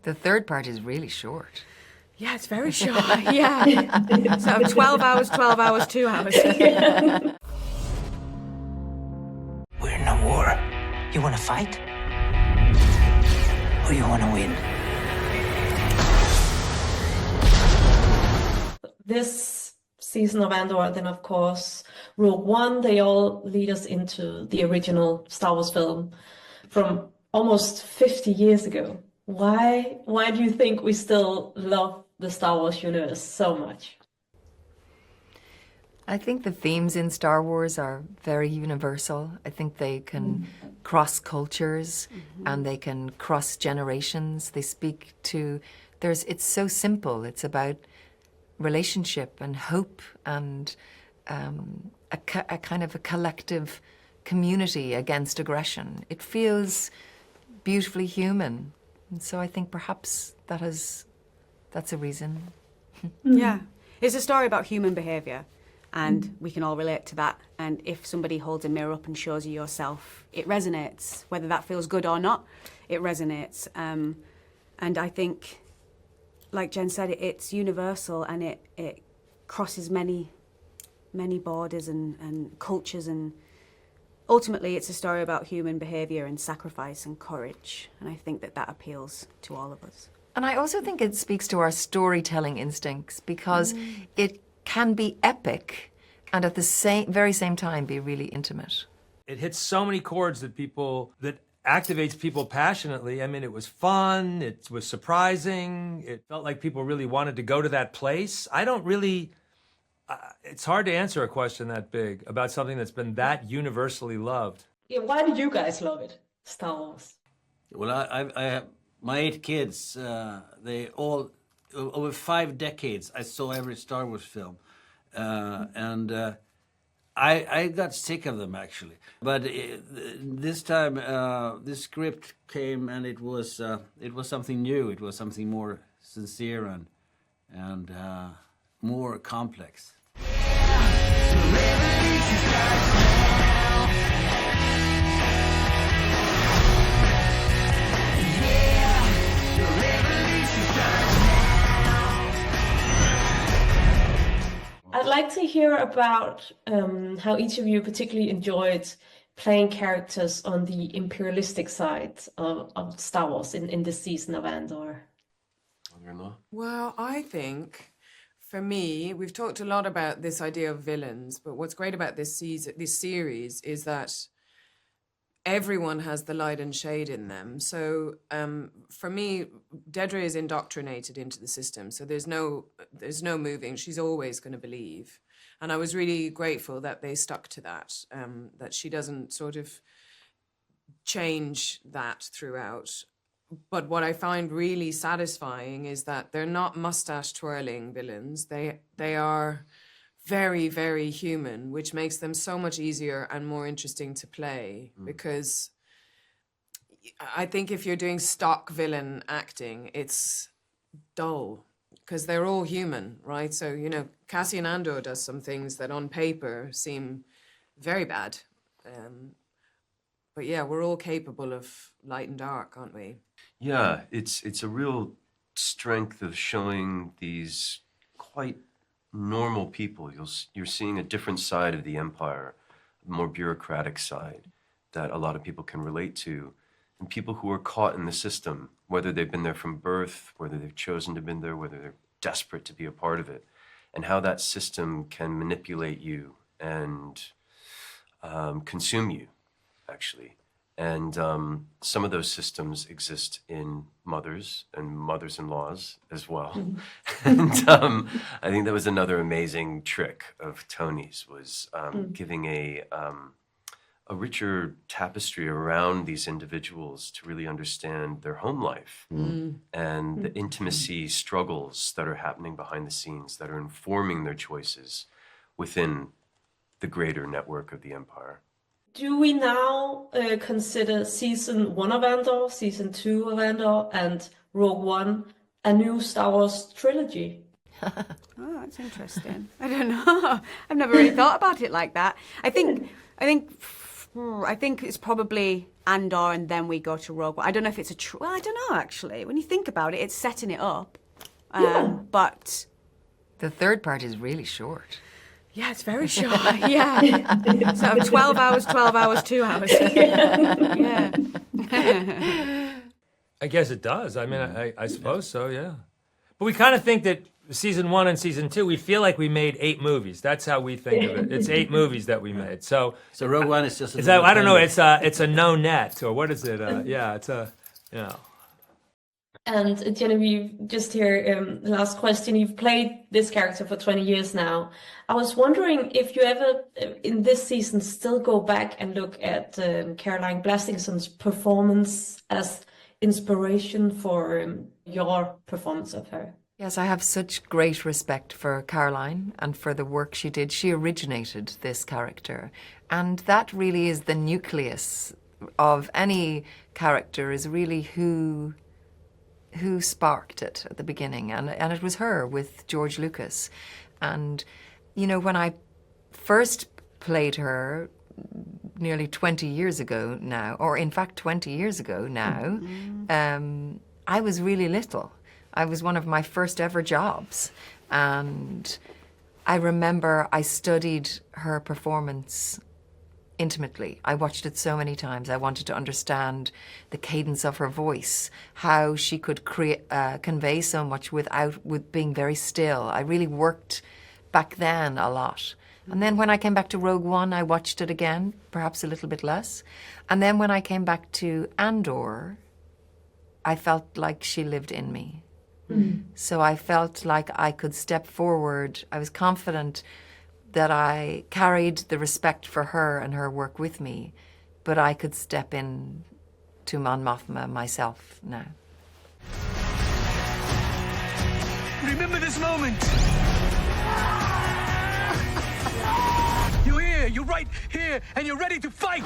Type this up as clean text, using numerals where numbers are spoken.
The third part is really short. Yeah, it's very short. Yeah. So 12 hours, 12 hours, 2 hours. We're in a war. You want to fight? Or you want to win? This season of Andor, and then of course Rogue One, they all lead us into the original Star Wars film from almost 50 years ago. Why do you think we still love the Star Wars universe so much? I think the themes in Star Wars are very universal. I think they can cross cultures and they can cross generations. They speak to, it's so simple. It's about relationship and hope and a kind of a collective community against aggression. It feels beautifully human. And so I think perhaps that's a reason. Yeah. It's a story about human behaviour, and we can all relate to that. And if somebody holds a mirror up and shows you yourself, it resonates. Whether that feels good or not, it resonates. And I think, like Jen said, it's universal, and it crosses many borders and cultures, and ultimately it's a story about human behaviour and sacrifice and courage, and I think that appeals to all of us. And I also think it speaks to our storytelling instincts, because it can be epic and at the very same time be really intimate. It hits so many chords that activates people passionately. I mean, it was fun, it was surprising, it felt like people really wanted to go to that place. I don't really, it's hard to answer a question that big about something that's been that universally loved. Yeah, why do you guys love it, Star Wars? Well, I have my 8 kids, they all, over 5 decades, I saw every Star Wars film. And I got sick of them, actually. But this time, this script came, and it was something new. It was something more sincere and more complex. I'd like to hear about how each of you particularly enjoyed playing characters on the imperialistic side of Star Wars in this season of Andor. Well, I think, for me, we've talked a lot about this idea of villains, but what's great about this series is that everyone has the light and shade in them. So for me, Dedra is indoctrinated into the system, so there's no moving. She's always going to believe. And I was really grateful that they stuck to that, that she doesn't sort of change that throughout. But what I find really satisfying is that they're not mustache-twirling villains. They are very, very human, which makes them so much easier and more interesting to play, because I think if you're doing stock villain acting, it's dull, because they're all human, right? So, you know, Cassian Andor does some things that on paper seem very bad. But yeah, we're all capable of light and dark, aren't we? Yeah, it's a real strength of showing these quite normal people. You're seeing a different side of the Empire, a more bureaucratic side that a lot of people can relate to, and people who are caught in the system, whether they've been there from birth, whether they've chosen to have been there, whether they're desperate to be a part of it, and how that system can manipulate you and consume you, actually. And some of those systems exist in mothers and mothers-in-laws as well. And I think that was another amazing trick of Tony's, was giving a richer tapestry around these individuals to really understand their home life and the intimacy struggles that are happening behind the scenes that are informing their choices within the greater network of the Empire. Do we now consider season 1 of Andor, season 2 of Andor, and Rogue One a new Star Wars trilogy? Oh, that's interesting. I don't know. I've never really thought about it like that. I think it's probably Andor and then we go to Rogue One. I don't know if it's well, I don't know actually. When you think about it, it's setting it up. But The third part is really short. yeah, it's very short. Yeah. So 12 hours, 2 hours. Yeah. I guess it does. I mean, I suppose so, yeah. But we kind of think that season 1 and season 2, we feel like we made 8 movies. That's how we think of it. It's 8 movies that we made. So Rogue One is just. is that, I don't know. It's a no net, or what is it? Yeah, it's a, you know. And Genevieve, just here, the last question. You've played this character for 20 years now. I was wondering if you ever, in this season, still go back and look at Caroline Blastingson's performance as inspiration for your performance of her. Yes, I have such great respect for Caroline and for the work she did. She originated this character. And that really is the nucleus of any character, is really who sparked it at the beginning. And it was her with George Lucas. And, you know, when I first played her nearly 20 years ago now, or in fact 20 years ago now, I was really little. I was one of my first ever jobs. And I remember I studied her performance intimately. I watched it so many times. I wanted to understand the cadence of her voice, how she could convey so much with being very still. I really worked back then a lot. And then when I came back to Rogue One, I watched it again, perhaps a little bit less. And then when I came back to Andor, I felt like she lived in me. So I felt like I could step forward. I was confident that I carried the respect for her and her work with me, but I could step in to Mon Mothma myself now. Remember this moment. You're here, you're right here, and you're ready to fight.